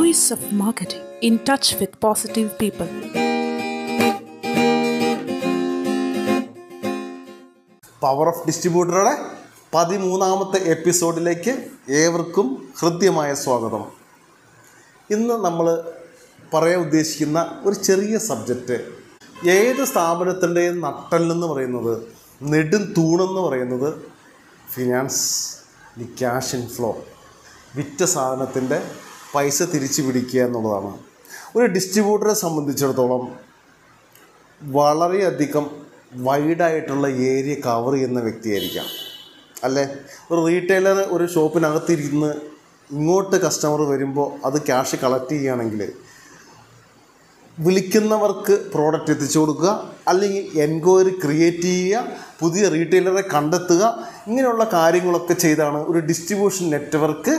voice of marketing in touch with positive people. Power of ഡിസ്ട്രിബ്യൂട്ടറുടെ 13ാമത്തെ എപ്പിസോഡിലേക്ക് ഏവർക്കും ഹൃദ്യമായ സ്വാഗതം. ഇന്ന് നമ്മൾ പറയാൻ ഉദ്ദേശിക്കുന്ന ഒരു ചെറിയ സബ്ജക്റ്റ്, ഏത് സ്ഥാപനത്തിൻ്റെയും നട്ടെല്ലെന്ന് പറയുന്നത്, നെടും തൂണെന്ന് പറയുന്നത് ഫിനാൻസ്, ക്യാഷ് ഇൻഫ്ലോ, വിറ്റ സാധനത്തിൻ്റെ പൈസ തിരിച്ചു പിടിക്കുക എന്നുള്ളതാണ്. ഒരു ഡിസ്ട്രിബ്യൂട്ടറെ സംബന്ധിച്ചിടത്തോളം വളരെയധികം വൈഡായിട്ടുള്ള ഏരിയ കവർ ചെയ്യുന്ന വ്യക്തിയായിരിക്കാം അല്ലേ. ഒരു റീറ്റെയിലർ ഒരു ഷോപ്പിനകത്തിരുന്ന് ഇങ്ങോട്ട് കസ്റ്റമർ വരുമ്പോൾ അത് ക്യാഷ് കളക്ട് ചെയ്യുകയാണെങ്കിൽ വിളിക്കുന്നവർക്ക് പ്രോഡക്റ്റ് എത്തിച്ചു കൊടുക്കുക, അല്ലെങ്കിൽ എൻക്വയറി ക്രിയേറ്റ് ചെയ്യുക, പുതിയ റീറ്റെയിലറെ കണ്ടെത്തുക, ഇങ്ങനെയുള്ള കാര്യങ്ങളൊക്കെ ചെയ്താണ് ഒരു ഡിസ്ട്രിബ്യൂഷൻ നെറ്റ്വർക്ക്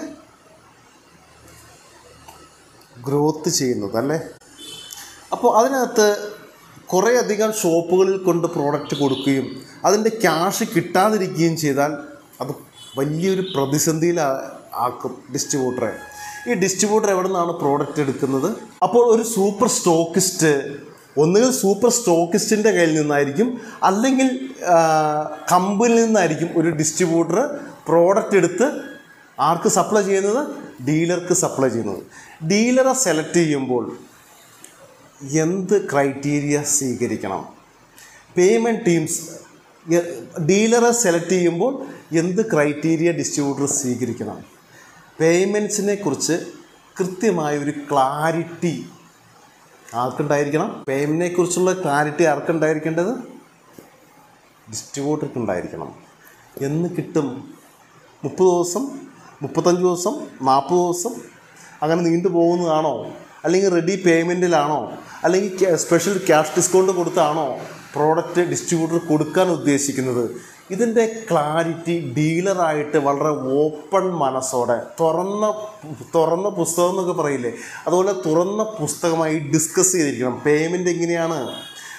ഗ്രോത്ത് ചെയ്യുന്നത് അല്ലേ. അപ്പോൾ അതിനകത്ത് കുറേയധികം ഷോപ്പുകളിൽ കൊണ്ട് പ്രോഡക്റ്റ് കൊടുക്കുകയും അതിൻ്റെ ക്യാഷ് കിട്ടാതിരിക്കുകയും ചെയ്താൽ അത് വലിയൊരു പ്രതിസന്ധിയിലാക്കും ഡിസ്ട്രിബ്യൂട്ടറെ. ഈ ഡിസ്ട്രിബ്യൂട്ടർ എവിടെ നിന്നാണ് പ്രോഡക്റ്റ് എടുക്കുന്നത്? അപ്പോൾ ഒരു സൂപ്പർ സ്റ്റോക്കിസ്റ്റ്, ഒന്നുകിൽ സൂപ്പർ സ്റ്റോക്കിസ്റ്റിൻ്റെ കയ്യിൽ നിന്നായിരിക്കും, അല്ലെങ്കിൽ കമ്പനിയിൽ നിന്നായിരിക്കും ഒരു ഡിസ്ട്രിബ്യൂട്ടർ പ്രോഡക്റ്റ് എടുത്ത് ആർക്ക് സപ്ലൈ ചെയ്യുന്നത്? ഡീലർക്ക് സപ്ലൈ ചെയ്യുന്നത്. ഡീലറെ സെലക്ട് ചെയ്യുമ്പോൾ എന്ത് ക്രൈറ്റീരിയ സ്വീകരിക്കണം? പേയ്മെൻറ്റ് ടീംസ് ഡീലറെ സെലക്ട് ചെയ്യുമ്പോൾ എന്ത് ക്രൈറ്റീരിയ ഡിസ്ട്രിബ്യൂട്ടർ സ്വീകരിക്കണം? പേയ്മെൻറ്റ്സിനെ കുറിച്ച് കൃത്യമായൊരു ക്ലാരിറ്റി ആർക്കുണ്ടായിരിക്കണം? പേയ്മെൻറ്റിനെ കുറിച്ചുള്ള ക്ലാരിറ്റി ആർക്കുണ്ടായിരിക്കേണ്ടത്? ഡിസ്ട്രിബ്യൂട്ടർക്ക് ഉണ്ടായിരിക്കണം. എന്ന് കിട്ടും? 30 ദിവസം, 35 ദിവസം, 40 ദിവസം അങ്ങനെ നീണ്ടു പോകുന്നതാണോ? അല്ലെങ്കിൽ റെഡി പേയ്മെൻറ്റിലാണോ? അല്ലെങ്കിൽ സ്പെഷ്യൽ ക്യാഷ് ഡിസ്കൗണ്ട് കൊടുത്താണോ പ്രോഡക്റ്റ് ഡിസ്ട്രിബ്യൂട്ടർ കൊടുക്കാൻ ഉദ്ദേശിക്കുന്നത്? ഇതിൻ്റെ ക്ലാരിറ്റി ഡീലറായിട്ട് വളരെ ഓപ്പൺ മനസ്സോടെ, തുറന്ന പുസ്തകം എന്നൊക്കെ പറയില്ലേ, അതുപോലെ തുറന്ന പുസ്തകമായി ഡിസ്കസ് ചെയ്തിരിക്കണം. പേയ്മെൻറ്റ് എങ്ങനെയാണ്?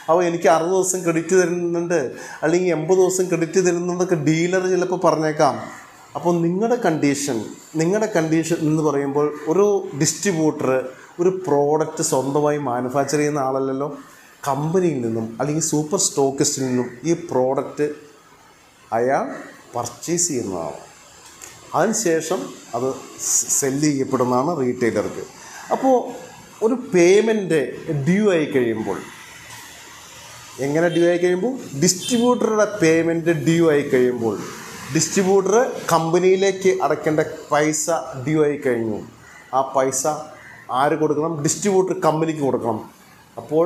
അപ്പോൾ എനിക്ക് 60 ദിവസം ക്രെഡിറ്റ് തരുന്നുണ്ട്, അല്ലെങ്കിൽ 80 ദിവസം ക്രെഡിറ്റ് തരുന്നുണ്ടൊക്കെ ഡീലർ ചിലപ്പോൾ പറഞ്ഞേക്കാം. അപ്പോൾ നിങ്ങളുടെ കണ്ടീഷൻ എന്ന് പറയുമ്പോൾ ഒരു ഡിസ്ട്രിബ്യൂട്ടർ ഒരു പ്രോഡക്റ്റ് സ്വന്തമായി മാനുഫാക്ചർ ചെയ്യുന്ന ആളല്ലല്ലോ. കമ്പനിയിൽ നിന്നും അല്ലെങ്കിൽ സൂപ്പർ സ്റ്റോക്കിസ്റ്റിൽ നിന്നും ഈ പ്രോഡക്റ്റ് അയാൾ പർച്ചേസ് ചെയ്യുന്നതാണ്. അതിനുശേഷം അത് സെല്ല് ചെയ്യപ്പെടുന്നതാണ് റീറ്റെയിലർക്ക്. അപ്പോൾ ഒരു പേയ്മെൻറ്റ് ഡ്യൂ ആയി കഴിയുമ്പോൾ, എങ്ങനെ ഡ്യൂ ആയി കഴിയുമ്പോൾ? ഡിസ്ട്രിബ്യൂട്ടറുടെ പേയ്മെൻറ്റ് ഡ്യൂ ആയി കഴിയുമ്പോൾ, ഡിസ്ട്രിബ്യൂട്ടർ കമ്പനിയിലേക്ക് അടയ്ക്കേണ്ട പൈസ ഡ്യൂ ആയി കഴിഞ്ഞു. ആ പൈസ ആര് കൊടുക്കണം? ഡിസ്ട്രിബ്യൂട്ടർ കമ്പനിക്ക് കൊടുക്കണം. അപ്പോൾ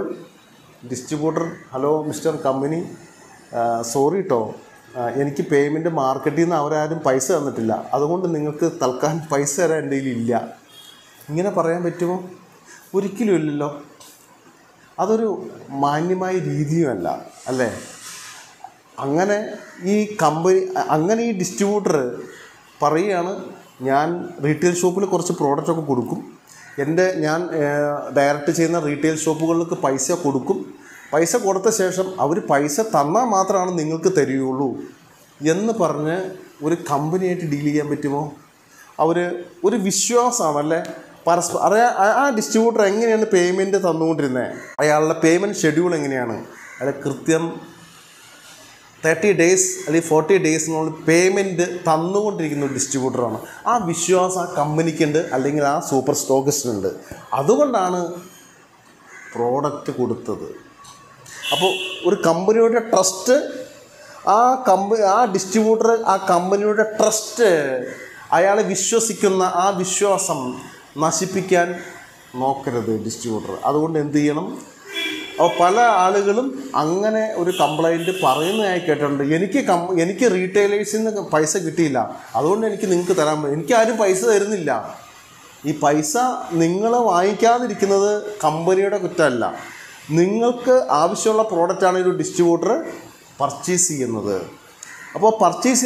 distributor, hello mister company, sorry കേട്ടോ, എനിക്ക് പേയ്മെൻറ്റ് മാർക്കറ്റിൽ നിന്ന് അവരാരും പൈസ തന്നിട്ടില്ല, അതുകൊണ്ട് നിങ്ങൾക്ക് തൽക്കാലം പൈസ തരാൻ എൻ്റെ കയ്യിലില്ല. ഇങ്ങനെ പറയാൻ പറ്റുമോ? ഒരിക്കലും ഇല്ലല്ലോ. അതൊരു മാന്യമായ രീതിയുമല്ല അല്ലേ. അങ്ങനെ ഈ ഡിസ്ട്രിബ്യൂട്ടർ പറയുകയാണ്, ഞാൻ റീറ്റെയിൽ ഷോപ്പിൽ കുറച്ച് പ്രോഡക്റ്റൊക്കെ കൊടുക്കും, ഞാൻ ഡയറക്റ്റ് ചെയ്യുന്ന റീറ്റെയിൽ ഷോപ്പുകളിലേക്ക് പൈസ കൊടുക്കും, പൈസ കൊടുത്ത ശേഷം അവർ പൈസ തന്നാൽ മാത്രമാണ് നിങ്ങൾക്ക് തരികയുള്ളൂ എന്ന് പറഞ്ഞ് ഒരു കമ്പനിയായിട്ട് ഡീൽ ചെയ്യാൻ പറ്റുമോ? ഒരു വിശ്വാസമാണല്ലേ പരസ്പരം. ആ ഡിസ്ട്രിബ്യൂട്ടർ എങ്ങനെയാണ് പേയ്മെൻറ്റ് തന്നുകൊണ്ടിരുന്നത്? അയാളുടെ പേയ്മെൻറ്റ് ഷെഡ്യൂൾ എങ്ങനെയാണ്? അയാൾ കൃത്യം 30 ഡേയ്സ് അല്ലെങ്കിൽ 40 ഡേയ്സിനുള്ളിൽ പേയ്മെൻറ്റ് തന്നുകൊണ്ടിരിക്കുന്ന ഒരു ഡിസ്ട്രിബ്യൂട്ടറാണ്. ആ വിശ്വാസം ആ കമ്പനിക്കുണ്ട്, അല്ലെങ്കിൽ ആ സൂപ്പർ സ്റ്റോക്കിസ്റ്റിനുണ്ട്. അതുകൊണ്ടാണ് പ്രോഡക്റ്റ് കൊടുത്തത്. അപ്പോൾ ഒരു കമ്പനിയുടെ ട്രസ്റ്റ്, ആ ഡിസ്ട്രിബ്യൂട്ടർ ആ കമ്പനിയുടെ ട്രസ്റ്റ്, അയാളെ വിശ്വസിക്കുന്ന ആ വിശ്വാസം നശിപ്പിക്കാൻ നോക്കരുത് ഡിസ്ട്രിബ്യൂട്ടർ. അതുകൊണ്ട് എന്ത് ചെയ്യണം? അപ്പോൾ പല ആളുകളും അങ്ങനെ ഒരു കംപ്ലൈൻറ്റ് പറയുന്നതായി കേട്ടിട്ടുണ്ട്. എനിക്ക് റീറ്റെയിലേഴ്സിൽ നിന്ന് പൈസ കിട്ടിയില്ല, അതുകൊണ്ട് നിങ്ങൾക്ക് തരാൻ പറ്റും. എനിക്കാരും പൈസ തരുന്നില്ല. ഈ പൈസ നിങ്ങൾ വാങ്ങിക്കാതിരിക്കുന്നത് കമ്പനിയുടെ കുറ്റമല്ല. നിങ്ങൾക്ക് ആവശ്യമുള്ള പ്രോഡക്റ്റാണ് ഒരു ഡിസ്ട്രിബ്യൂട്ടർ പർച്ചേസ് ചെയ്യുന്നത്. അപ്പോൾ പർച്ചേസ്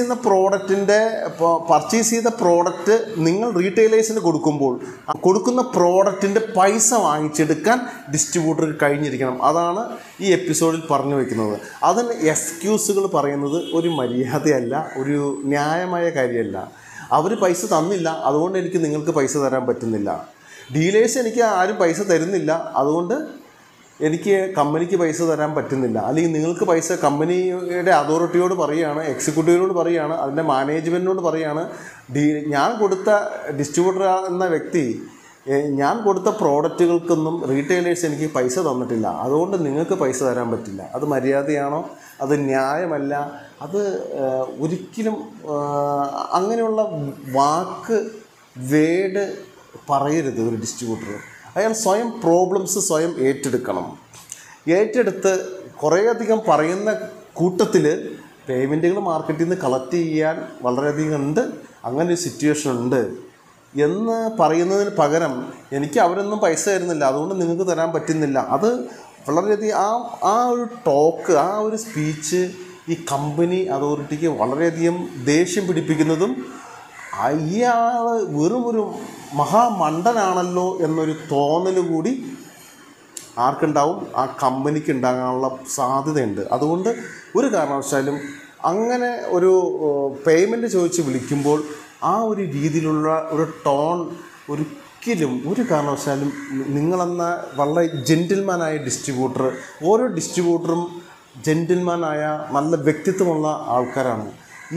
ചെയ്ത പ്രോഡക്റ്റ് നിങ്ങൾ റീറ്റെയിലേഴ്സിന് കൊടുക്കുമ്പോൾ കൊടുക്കുന്ന പ്രോഡക്റ്റിൻ്റെ പൈസ വാങ്ങിച്ചെടുക്കാൻ ഡിസ്ട്രിബ്യൂട്ടർക്ക് കഴിഞ്ഞിരിക്കണം. അതാണ് ഈ എപ്പിസോഡിൽ പറഞ്ഞു വയ്ക്കുന്നത്. അതിന് എക്സ്ക്യൂസുകൾ പറയുന്നത് ഒരു മര്യാദയല്ല, ഒരു ന്യായമായ കാര്യമല്ല. അവർ പൈസ തന്നില്ല, അതുകൊണ്ട് നിങ്ങൾക്ക് പൈസ തരാൻ പറ്റുന്നില്ല. ഡീലേഴ്സ് എനിക്ക് ആരും പൈസ തരുന്നില്ല, അതുകൊണ്ട് എനിക്ക് കമ്പനിക്ക് പൈസ തരാൻ പറ്റുന്നില്ല. അല്ലെങ്കിൽ നിങ്ങൾക്ക് പൈസ കമ്പനിയുടെ അതോറിറ്റിയോട് പറയുകയാണ്, എക്സിക്യൂട്ടീവിനോട് പറയുകയാണ്, അതിൻ്റെ മാനേജ്മെൻറ്റിനോട് പറയുകയാണ്, ഞാൻ കൊടുത്ത ഡിസ്ട്രിബ്യൂട്ടർ എന്ന വ്യക്തി ഞാൻ കൊടുത്ത പ്രോഡക്റ്റുകൾക്കൊന്നും റീറ്റെയിലേഴ്സ് എനിക്ക് പൈസ തന്നിട്ടില്ല, അതുകൊണ്ട് നിങ്ങൾക്ക് പൈസ തരാൻ പറ്റില്ല. അത് മര്യാദയാണോ? അത് ന്യായമല്ല. അത് ഒരിക്കലും അങ്ങനെയുള്ള വേഡ് പറയരുത് ഒരു ഡിസ്ട്രിബ്യൂട്ടർ. അയാൾ സ്വയം പ്രോബ്ലംസ് സ്വയം ഏറ്റെടുത്ത് കുറേയധികം പറയുന്ന കൂട്ടത്തിൽ പേയ്മെൻറ്റുകൾ മാർക്കറ്റിൽ നിന്ന് കളക്ട് ചെയ്യാൻ വളരെയധികം ഉണ്ട്, അങ്ങനെ ഒരു സിറ്റുവേഷൻ ഉണ്ട് എന്ന് പറയുന്നതിന് പകരം എനിക്ക് അവരൊന്നും പൈസ തരുന്നില്ല, അതുകൊണ്ട് നിങ്ങൾക്ക് തരാൻ പറ്റുന്നില്ല, അത് വളരെയധികം ആ ഒരു ടോക്ക്, ആ ഒരു സ്പീച്ച് ഈ കമ്പനി അതോറിറ്റിക്ക് വളരെയധികം ദേഷ്യം പിടിപ്പിക്കുന്നതും അയാൾ വെറും ഒരു മഹാമണ്ടനാണല്ലോ എന്നൊരു തോന്നൽ കൂടി ആർക്കുണ്ടാവും? ആ കമ്പനിക്ക് ഉണ്ടാകാനുള്ള സാധ്യതയുണ്ട്. അതുകൊണ്ട് ഒരു കാരണവശാലും അങ്ങനെ ഒരു പേയ്മെൻറ്റ് ചോദിച്ച് വിളിക്കുമ്പോൾ ആ ഒരു രീതിയിലുള്ള ഒരു ടോൺ ഒരിക്കലും ഒരു കാരണവശാലും നിങ്ങളെന്ന വളരെ ജെൻറ്റിൽമാനായ ഡിസ്ട്രിബ്യൂട്ടർ, ഓരോ ഡിസ്ട്രിബ്യൂട്ടറും ജെൻറ്റിൽമാനായ നല്ല വ്യക്തിത്വമുള്ള ആൾക്കാരാണ്.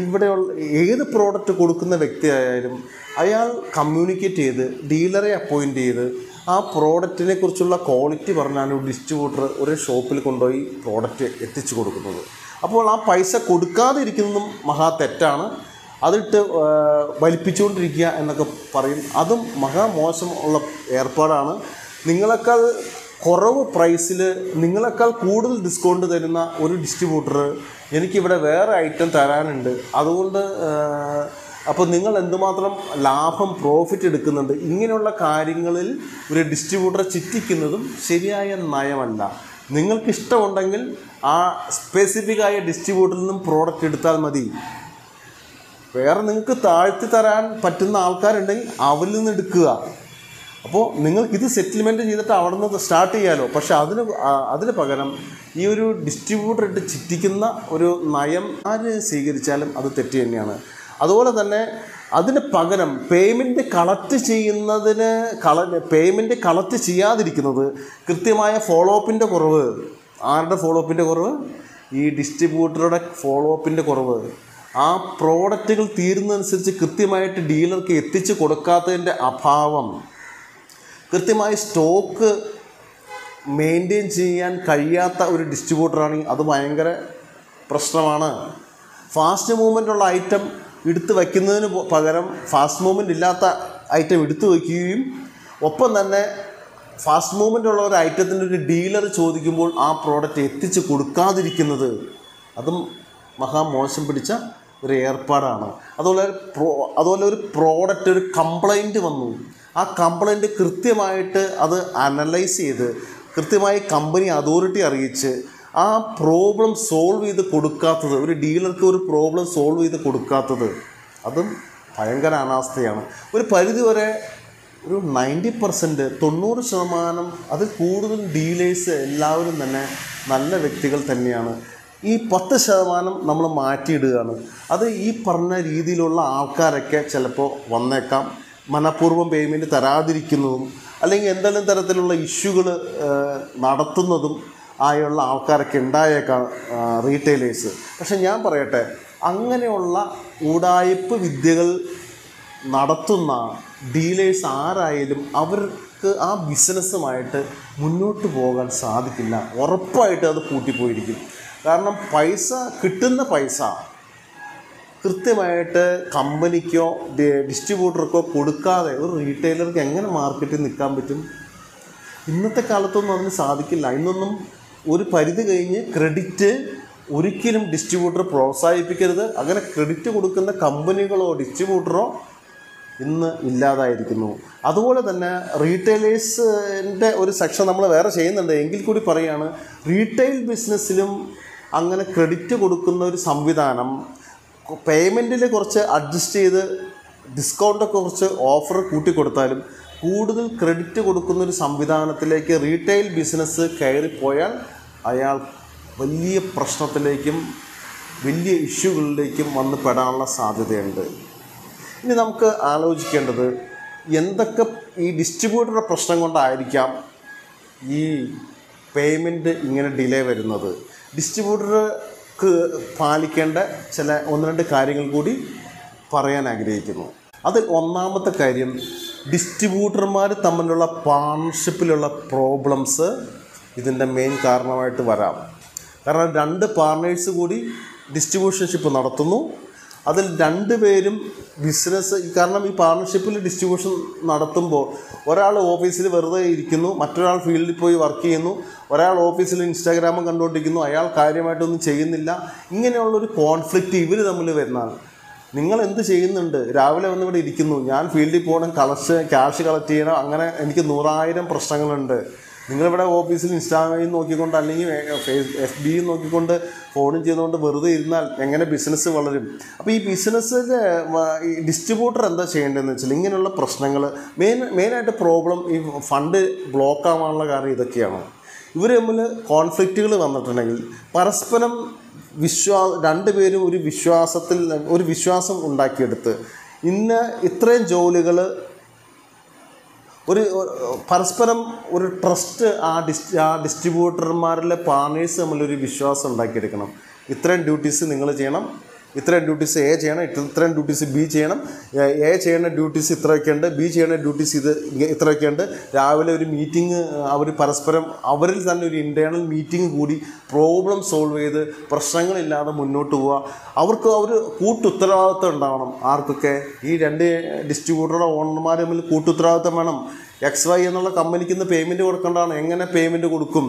ഇവിടെയുള്ള ഏത് പ്രോഡക്റ്റ് കൊടുക്കുന്ന വ്യക്തിയായാലും അയാൾ കമ്മ്യൂണിക്കേറ്റ് ചെയ്ത് ഡീലറെ അപ്പോയിൻ്റ് ചെയ്ത് ആ പ്രോഡക്റ്റിനെ കുറിച്ചുള്ള ക്വാളിറ്റി പറഞ്ഞാണ് ഒരു ഡിസ്ട്രിബ്യൂട്ടർ ഒരു ഷോപ്പിൽ കൊണ്ടുപോയി പ്രോഡക്റ്റ് എത്തിച്ചു കൊടുക്കുന്നത്. അപ്പോൾ ആ പൈസ കൊടുക്കാതെ ഇരിക്കുന്നതും മഹാ തെറ്റാണ്. അതിട്ട് വലിപ്പിച്ചുകൊണ്ടിരിക്കുക എന്നൊക്കെ പറയും, അതും മഹാമോശം ഉള്ള ഏർപ്പാടാണ്. നിങ്ങളെക്കാൾ കുറവ് പ്രൈസിൽ നിങ്ങളെക്കാൾ കൂടുതൽ ഡിസ്കൗണ്ട് തരുന്ന ഒരു ഡിസ്ട്രിബ്യൂട്ടർ എനിക്കിവിടെ വേറെ ഐറ്റം തരാനുണ്ട്, അതുകൊണ്ട് അപ്പോൾ നിങ്ങൾ എന്തുമാത്രം പ്രോഫിറ്റ് എടുക്കുന്നുണ്ട്, ഇങ്ങനെയുള്ള കാര്യങ്ങളിൽ ഒരു ഡിസ്ട്രിബ്യൂട്ടറെ ചിറ്റിക്കുന്നതും ശരിയായ നയമല്ല. നിങ്ങൾക്കിഷ്ടമുണ്ടെങ്കിൽ ആ സ്പെസിഫിക്കായ ഡിസ്ട്രിബ്യൂട്ടറിൽ നിന്നും പ്രോഡക്റ്റ് എടുത്താൽ മതി. വേറെ നിങ്ങൾക്ക് താഴ്ത്തി തരാൻ പറ്റുന്ന ആൾക്കാരുണ്ടെങ്കിൽ അവരിൽ നിന്ന് എടുക്കുക. അപ്പോൾ നിങ്ങൾക്കിത് സെറ്റിൽമെൻറ്റ് ചെയ്തിട്ട് അവിടെ നിന്ന് സ്റ്റാർട്ട് ചെയ്യാമല്ലോ. പക്ഷേ അതിന് പകരം ഈ ഒരു ഡിസ്ട്രിബ്യൂട്ടർ ഇട്ട് ചിറ്റിക്കുന്ന ഒരു നയം ആര് സ്വീകരിച്ചാലും അത് തെറ്റ് തന്നെയാണ്. അതുപോലെ തന്നെ അതിന് പകരം പേയ്മെൻറ്റ് കളക്ട് ചെയ്യാതിരിക്കുന്നത്, കൃത്യമായ ഫോളോ അപ്പിൻ്റെ കുറവ്. ആരുടെ ഫോളോ അപ്പിൻ്റെ കുറവ്? ഈ ഡിസ്ട്രിബ്യൂട്ടറുടെ ഫോളോ അപ്പിൻ്റെ കുറവ്. ആ പ്രോഡക്റ്റുകൾ തീരുന്നതനുസരിച്ച് കൃത്യമായിട്ട് ഡീലർക്ക് എത്തിച്ച് കൊടുക്കാത്തതിൻ്റെ അഭാവം, കൃത്യമായി സ്റ്റോക്ക് മെയിൻറ്റെയിൻ ചെയ്യാൻ കഴിയാത്ത ഒരു ഡിസ്ട്രിബ്യൂട്ടറാണെങ്കിൽ അത് ഭയങ്കര പ്രശ്നമാണ്. ഫാസ്റ്റ് മൂവ്മെൻറ്റുള്ള ഐറ്റം എടുത്ത് വയ്ക്കുന്നതിന് പകരം ഫാസ്റ്റ് മൂവ്മെൻറ്റ് ഇല്ലാത്ത ഐറ്റം എടുത്തു വയ്ക്കുകയും ഒപ്പം തന്നെ ഫാസ്റ്റ് മൂവ്മെൻ്റ് ഉള്ള ഒരു ഐറ്റത്തിൻ്റെ ഒരു ഡീലർ ചോദിക്കുമ്പോൾ ആ പ്രോഡക്റ്റ് എത്തിച്ച് കൊടുക്കാതിരിക്കുന്നത്, അതും മഹാമോശം പിടിച്ച ഒരു ഏർപ്പാടാണ്. അതുപോലെ ഒരു പ്രോഡക്റ്റ് ഒരു കംപ്ലൈൻറ്റ് വന്നു, ആ കംപ്ലൈൻറ്റ് കൃത്യമായിട്ട് അത് അനലൈസ് ചെയ്ത് കൃത്യമായി കമ്പനി അതോറിറ്റി അറിയിച്ച് ആ പ്രോബ്ലം സോൾവ് ചെയ്ത് കൊടുക്കാത്തത്, ഒരു ഡീലർക്ക് ഒരു പ്രോബ്ലം സോൾവ് ചെയ്ത് കൊടുക്കാത്തത്, അതും ഭയങ്കര അനാസ്ഥയാണ്. ഒരു പരിധിവരെ ഒരു 90%, 90% അതിൽ കൂടുതൽ ഡീലേഴ്സ് എല്ലാവരും തന്നെ നല്ല വ്യക്തികൾ തന്നെയാണ്. ഈ 10% നമ്മൾ മാറ്റിയിടുകയാണ്. അത് ഈ പറഞ്ഞ രീതിയിലുള്ള ആൾക്കാരൊക്കെ ചിലപ്പോൾ വന്നേക്കാം, മനഃപൂർവ്വം പേയ്മെൻറ്റ് തരാതിരിക്കുന്നതും അല്ലെങ്കിൽ എന്തെങ്കിലും തരത്തിലുള്ള ഇഷ്യൂകൾ നടത്തുന്നതും ആയുള്ള ആൾക്കാരൊക്കെ ഉണ്ടായേക്കാം റീറ്റെയിലേഴ്സ്. പക്ഷെ ഞാൻ പറയട്ടെ, അങ്ങനെയുള്ള ഉടായിപ്പ് വിദ്യകൾ നടത്തുന്ന ഡീലേഴ്സ് ആരായാലും അവർക്ക് ആ ബിസിനസ്സുമായിട്ട് മുന്നോട്ട് പോകാൻ സാധിക്കില്ല. ഉറപ്പായിട്ട് അത് പൂട്ടിപ്പോയിരിക്കും. കാരണം കിട്ടുന്ന പൈസ കൃത്യമായിട്ട് കമ്പനിക്കോ ഡിസ്ട്രിബ്യൂട്ടർക്കോ കൊടുക്കാതെ ഒരു റീറ്റെയിലർക്ക് എങ്ങനെ മാർക്കറ്റിൽ നിൽക്കാൻ പറ്റും? ഇന്നത്തെ കാലത്തൊന്നും അതിന് സാധിക്കില്ല. ഇന്നൊന്നും ഒരു പരിധി കഴിഞ്ഞ് ക്രെഡിറ്റ് ഒരിക്കലും ഡിസ്ട്രിബ്യൂട്ടർ പ്രോത്സാഹിപ്പിക്കരുത്. അങ്ങനെ ക്രെഡിറ്റ് കൊടുക്കുന്ന കമ്പനികളോ ഡിസ്ട്രിബ്യൂട്ടറോ ഇന്ന് ഇല്ലാതായിരിക്കുന്നു. അതുപോലെ തന്നെ റീറ്റെയിലേഴ്സിൻ്റെ ഒരു സെക്ഷൻ നമ്മൾ വേറെ ചെയ്യുന്നുണ്ട്. എങ്കിൽ കൂടി പറയുകയാണ്, റീറ്റെയിൽ ബിസിനസ്സിലും അങ്ങനെ ക്രെഡിറ്റ് കൊടുക്കുന്ന ഒരു സംവിധാനം, പേയ്മെൻറ്റിൽ കുറച്ച് അഡ്ജസ്റ്റ് ചെയ്ത് ഡിസ്കൗണ്ടൊക്കെ കുറച്ച് ഓഫർ കൂട്ടിക്കൊടുത്താലും കൂടുതൽ ക്രെഡിറ്റ് കൊടുക്കുന്നൊരു സംവിധാനത്തിലേക്ക് റീറ്റെയിൽ ബിസിനസ് കയറിപ്പോയാൽ അയാൾ വലിയ പ്രശ്നത്തിലേക്കും വലിയ ഇഷ്യൂകളിലേക്കും വന്ന് പെടാനുള്ള സാധ്യതയുണ്ട്. ഇനി നമുക്ക് ആലോചിക്കേണ്ടത്, എന്തൊക്കെ ഈ ഡിസ്ട്രിബ്യൂട്ടറുടെ പ്രശ്നം കൊണ്ടായിരിക്കാം ഈ പേയ്മെൻറ്റ് ഇങ്ങനെ ഡിലേ വരുന്നത്? ഡിസ്ട്രിബ്യൂട്ടർക്ക് പാലിക്കേണ്ട ചില 1-2 കാര്യങ്ങൾ കൂടി പറയാൻ ആഗ്രഹിക്കുന്നു. അതിൽ ഒന്നാമത്തെ കാര്യം, ഡിസ്ട്രിബ്യൂട്ടർമാർ തമ്മിലുള്ള പാർട്ണർഷിപ്പിലുള്ള പ്രോബ്ലംസ് ഇതിൻ്റെ മെയിൻ കാരണമായിട്ട് വരാം. കാരണം 2 പാർട്ട്നേഴ്സ് കൂടി ഡിസ്ട്രിബ്യൂഷൻഷിപ്പ് നടത്തുന്നു. അതിൽ 2 പേരും ബിസിനസ്, കാരണം ഈ പാർട്ണർഷിപ്പിൽ ഡിസ്ട്രിബ്യൂഷൻ നടത്തുമ്പോൾ ഒരാൾ ഓഫീസിൽ വെറുതെ ഇരിക്കുന്നു, മറ്റൊരാൾ ഫീൽഡിൽ പോയി വർക്ക് ചെയ്യുന്നു, ഒരാൾ ഓഫീസിൽ ഇൻസ്റ്റാഗ്രാമും കണ്ടുകൊണ്ടിരിക്കുന്നു, അയാൾ കാര്യമായിട്ടൊന്നും ചെയ്യുന്നില്ല. ഇങ്ങനെയുള്ളൊരു കോൺഫ്ലിക്റ്റ് ഇവർ തമ്മിൽ വരുന്നതാണ്. നിങ്ങൾ എന്ത് ചെയ്യുന്നുണ്ട്? രാവിലെ വന്നിവിടെ ഇരിക്കുന്നു, ഞാൻ ഫീൽഡിൽ പോകണം, ക്യാഷ് കളക്ട് ചെയ്യണം, അങ്ങനെ എനിക്ക് 100,000 പ്രശ്നങ്ങളുണ്ട്. നിങ്ങളിവിടെ ഓഫീസിൽ ഇൻസ്റ്റാഗ്രാമിൽ നോക്കിക്കൊണ്ട് അല്ലെങ്കിൽ FB നോക്കിക്കൊണ്ട് ഫോണും ചെയ്തുകൊണ്ട് വെറുതെ ഇരുന്നാൽ എങ്ങനെ ബിസിനസ് വളരും? അപ്പോൾ ഈ ബിസിനസ്സിൽ ഈ ഡിസ്ട്രിബ്യൂട്ടർ എന്താ ചെയ്യേണ്ടതെന്ന് വെച്ചാൽ, ഇങ്ങനെയുള്ള പ്രശ്നങ്ങൾ മെയിനായിട്ട് പ്രോബ്ലം ഈ ഫണ്ട് ബ്ലോക്ക് ആവാനുള്ള കാരണം ഇതൊക്കെയാണ്. ഇവർ തമ്മിൽ കോൺഫ്ലിക്റ്റുകൾ വന്നിട്ടുണ്ടെങ്കിൽ പരസ്പരം 2 പേരും ഒരു വിശ്വാസം ഉണ്ടാക്കിയെടുത്ത് ഇത്രയും ജോലികൾ പരസ്പരം ഒരു ട്രസ്റ്റ് ആ ഡിസ്ട്രിബ്യൂട്ടർമാരിലെ പാർട്ണേഴ്സ് തമ്മിലൊരു വിശ്വാസം ഉണ്ടാക്കിയെടുക്കണം. ഇത്രയും ഡ്യൂട്ടീസ് നിങ്ങൾ ചെയ്യണം, ഇത്രയും ഡ്യൂട്ടീസ് എ ചെയ്യണം, ഇത്രയും ഡ്യൂട്ടീസ് ബി ചെയ്യണം, എ ചെയ്യുന്ന ഡ്യൂട്ടീസ് ഇത്രയൊക്കെയുണ്ട്, ബി ചെയ്യുന്ന ഡ്യൂട്ടീസ് ഇത്രയൊക്കെയുണ്ട്. രാവിലെ ഒരു മീറ്റിംഗ് അവർ പരസ്പരം അവരിൽ തന്നെ ഒരു ഇൻറ്റേർണൽ മീറ്റിംഗ് കൂടി പ്രോബ്ലം സോൾവ് ചെയ്ത് പ്രശ്നങ്ങളില്ലാതെ മുന്നോട്ട് പോവുക. അവർക്ക് കൂട്ടുത്തരവാദിത്വം ഉണ്ടാവണം. ആർക്കൊക്കെ? ഈ 2 ഡിസ്ട്രിബ്യൂട്ടറുടെ ഓണർമാർ തമ്മിൽ കൂട്ടുത്തരവാദിത്വം വേണം. XY എന്നുള്ള കമ്പനിക്ക് ഇന്ന് പേയ്മെൻറ്റ് കൊടുക്കേണ്ടതാണ്. എങ്ങനെ പേയ്മെൻറ്റ് കൊടുക്കും?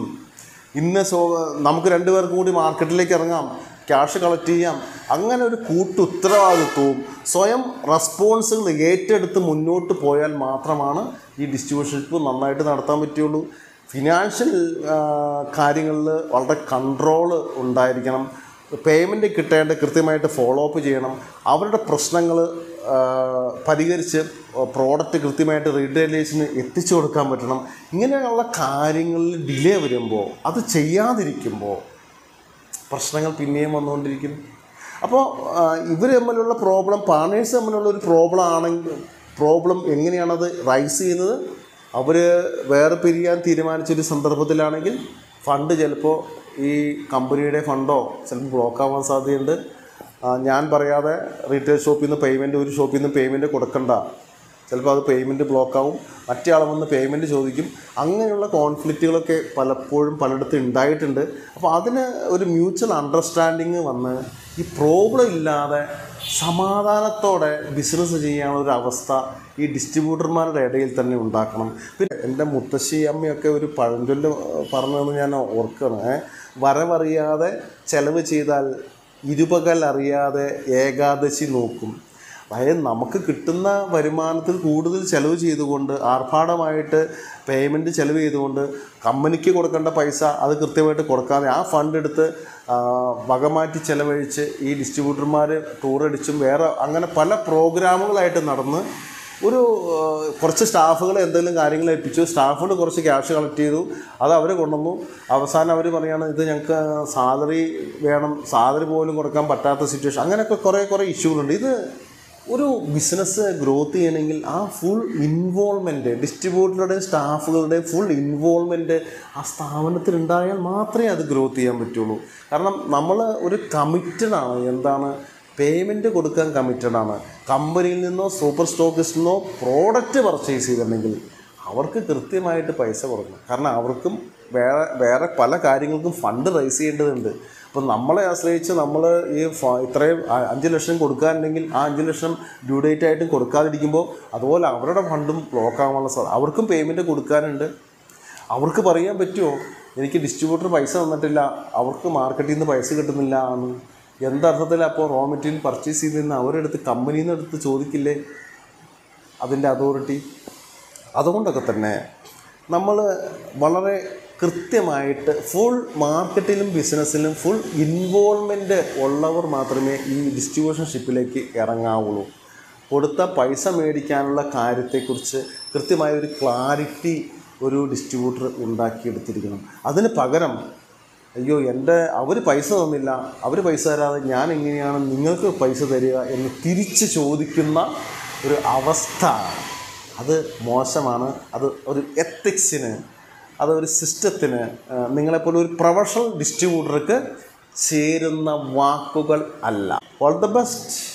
നമുക്ക് 2 പേർക്കും കൂടി മാർക്കറ്റിലേക്ക് ഇറങ്ങാം, ക്യാഷ് കളക്ട് ചെയ്യാം. അങ്ങനെ ഒരു ഉത്തരവാദിത്വവും സ്വയം റെസ്പോൺസുകൾ ഏറ്റെടുത്ത് മുന്നോട്ട് പോയാൽ മാത്രമാണ് ഈ ഡിസ്ട്രിബ്യൂഷൻഷിപ്പ് നന്നായിട്ട് നടത്താൻ പറ്റുള്ളൂ. ഫിനാൻഷ്യൽ കാര്യങ്ങളിൽ വളരെ കൺട്രോൾ ഉണ്ടായിരിക്കണം. പേയ്മെൻറ്റ് കിട്ടേണ്ട കൃത്യമായിട്ട് ഫോളോ അപ്പ് ചെയ്യണം. അവരുടെ പ്രശ്നങ്ങൾ പരിഹരിച്ച് പ്രോഡക്റ്റ് കൃത്യമായിട്ട് റീറ്റെയിലേഴ്സിന് എത്തിച്ചു കൊടുക്കാൻ പറ്റണം. ഇങ്ങനെയുള്ള കാര്യങ്ങളിൽ ഡിലേ വരുമ്പോൾ, അത് ചെയ്യാതിരിക്കുമ്പോൾ പ്രശ്നങ്ങൾ പിന്നെയും വന്നുകൊണ്ടിരിക്കും. അപ്പോൾ ഇവർ തമ്മിലുള്ള പാർട്ണേഴ്സ് തമ്മിലുള്ള ഒരു പ്രോബ്ലം എങ്ങനെയാണത് റൈസ് ചെയ്യുന്നത്? അവർ വേറെ പിരിയാൻ തീരുമാനിച്ചൊരു സന്ദർഭത്തിലാണെങ്കിൽ ഫണ്ട് ചിലപ്പോൾ ഈ കമ്പനിയുടെ ഫണ്ടോ ചിലപ്പോൾ ബ്ലോക്ക് ആവാൻ സാധ്യതയുണ്ട്. ഞാൻ പറയാതെ റീറ്റെയിൽ ഷോപ്പിൽ നിന്ന് ഒരു ഷോപ്പിൽ നിന്ന് പേയ്മെൻറ്റ് കൊടുക്കണ്ട, ചിലപ്പോൾ അത് പേയ്മെൻറ്റ് ബ്ലോക്കാവും, മറ്റേ ആൾ വന്ന് പേയ്മെൻറ്റ് ചോദിക്കും. അങ്ങനെയുള്ള കോൺഫ്ലിക്റ്റുകളൊക്കെ പലപ്പോഴും പലയിടത്തും ഉണ്ടായിട്ടുണ്ട്. അപ്പോൾ അതിന് ഒരു മ്യൂച്വൽ അണ്ടർസ്റ്റാൻഡിങ് വന്ന് ഈ പ്രോബ്ലം ഇല്ലാതെ സമാധാനത്തോടെ ബിസിനസ് ചെയ്യാനുള്ളൊരു അവസ്ഥ ഈ ഡിസ്ട്രിബ്യൂട്ടർമാരുടെ ഇടയിൽ തന്നെ ഉണ്ടാക്കണം. പിന്നെ എൻ്റെ മുത്തശ്ശി അമ്മയൊക്കെ ഒരു പഴഞ്ചൊല്ല് പറഞ്ഞതെന്ന് ഞാൻ ഓർക്കുകയാണ്. വരവറിയാതെ ചെലവ് ചെയ്താൽ ഇരുപകൽ അറിയാതെ ഏകാദശി നോക്കും. അതായത് നമുക്ക് കിട്ടുന്ന വരുമാനത്തിൽ കൂടുതൽ ചെലവ് ചെയ്തുകൊണ്ട് ആർഭാടമായിട്ട് പേയ്മെൻറ്റ് ചെലവ് ചെയ്തുകൊണ്ട് കമ്പനിക്ക് കൊടുക്കേണ്ട പൈസ അത് കൃത്യമായിട്ട് കൊടുക്കാതെ ആ ഫണ്ട് എടുത്ത് വകമാറ്റി ചെലവഴിച്ച് ഈ ഡിസ്ട്രിബ്യൂട്ടർമാർ ടൂറടിച്ചും വേറെ അങ്ങനെ പല പ്രോഗ്രാമുകളായിട്ട് നടന്ന് കുറച്ച് സ്റ്റാഫുകളെ എന്തെങ്കിലും കാര്യങ്ങൾ ഏൽപ്പിച്ചു, സ്റ്റാഫുകൾ കുറച്ച് ക്യാഷ് കളക്ട് ചെയ്തു, അത് അവർ കൊണ്ടുവന്നു. അവസാനം അവർ പറയുകയാണ് ഇത് ഞങ്ങൾക്ക് സാലറി വേണം, സാലറി പോലും കൊടുക്കാൻ പറ്റാത്ത സിറ്റുവേഷൻ. അങ്ങനെയൊക്കെ കുറേ ഇഷ്യൂകളുണ്ട്. ഇത് ഒരു ബിസിനസ് ഗ്രോത്ത് ചെയ്യണമെങ്കിൽ ആ ഫുൾ ഇൻവോൾവ്മെൻറ്റ്, ഡിസ്ട്രിബ്യൂട്ടറുടെയും സ്റ്റാഫുകളുടെയും ഫുൾ ഇൻവോൾവ്മെൻറ്റ് ആ സ്ഥാപനത്തിൽ ഉണ്ടായാൽ മാത്രമേ അത് ഗ്രോത്ത് ചെയ്യാൻ പറ്റുള്ളൂ. കാരണം നമ്മൾ ഒരു കമ്മിറ്റഡാണ്. എന്താണ്? പേയ്മെൻറ്റ് കൊടുക്കാൻ കമ്മിറ്റഡാണ്. കമ്പനിയിൽ നിന്നോ സൂപ്പർ സ്റ്റോക്കിസ്റ്റിൽ നിന്നോ പ്രോഡക്റ്റ് പർച്ചേസ് ചെയ്തിട്ടുണ്ടെങ്കിൽ അവർക്ക് കൃത്യമായിട്ട് പൈസ കൊടുക്കണം. കാരണം അവർക്കും വേറെ പല കാര്യങ്ങൾക്കും ഫണ്ട് റൈസ് ചെയ്യേണ്ടതുണ്ട്. അപ്പം നമ്മളെ ആശ്രയിച്ച് നമ്മൾ ഈ ഇത്രയും 5 ലക്ഷം കൊടുക്കാനുണ്ടെങ്കിൽ ആ 5 ലക്ഷം ഡ്യൂ ഡേറ്റ് ആയിട്ടും കൊടുക്കാതിരിക്കുമ്പോൾ അതുപോലെ അവരുടെ ഫണ്ടും ബ്ലോക്ക് ആവാനുള്ള സാധ്യത. അവർക്കും പേയ്മെൻറ്റ് കൊടുക്കാനുണ്ട്. അവർക്ക് പറയാൻ പറ്റുമോ എനിക്ക് ഡിസ്ട്രിബ്യൂട്ടർ പൈസ തന്നിട്ടില്ല, അവർക്ക് മാർക്കറ്റിൽ നിന്ന് പൈസ കിട്ടുന്നില്ല എന്ന്? എന്തർത്ഥത്തിലാണ് അപ്പോൾ റോ മെറ്റീരിയൽ പർച്ചേസ് ചെയ്തിരുന്ന അവരെടുത്ത് കമ്പനിയിൽ നിന്ന് എടുത്ത് ചോദിക്കില്ലേ അതിൻ്റെ അതോറിറ്റി? അതുകൊണ്ടൊക്കെ തന്നെ നമ്മൾ വളരെ കൃത്യമായിട്ട് ഫുൾ മാർക്കറ്റിലും ബിസിനസ്സിലും ഫുൾ ഇൻവോൾവ്മെൻറ്റ് ഉള്ളവർ മാത്രമേ ഈ ഡിസ്ട്രിബ്യൂഷൻഷിപ്പിലേക്ക് ഇറങ്ങാവുള്ളൂ. കൊടുത്ത പൈസ മേടിക്കാനുള്ള കാര്യത്തെക്കുറിച്ച് കൃത്യമായൊരു ക്ലാരിറ്റി ഒരു ഡിസ്ട്രിബ്യൂട്ടർ ഉണ്ടാക്കിയെടുത്തിരിക്കണം. അതിന് പകരം അയ്യോ അവർ പൈസ തന്നില്ല, അവർ പൈസ തരാതെ ഞാൻ എങ്ങനെയാണ് നിങ്ങൾക്ക് പൈസ തരിക എന്ന് തിരിച്ച് ചോദിക്കുന്ന ഒരു അവസ്ഥ അത് മോശമാണ്. അത് ഒരു എത്തിക്സിന്, അതൊരു സിസ്റ്റത്തിന്, നിങ്ങളെപ്പോലെ ഒരു പ്രൊഫഷണൽ ഡിസ്ട്രിബ്യൂട്ടർക്ക് ചേരുന്ന വാക്കുകൾ അല്ല. All the best.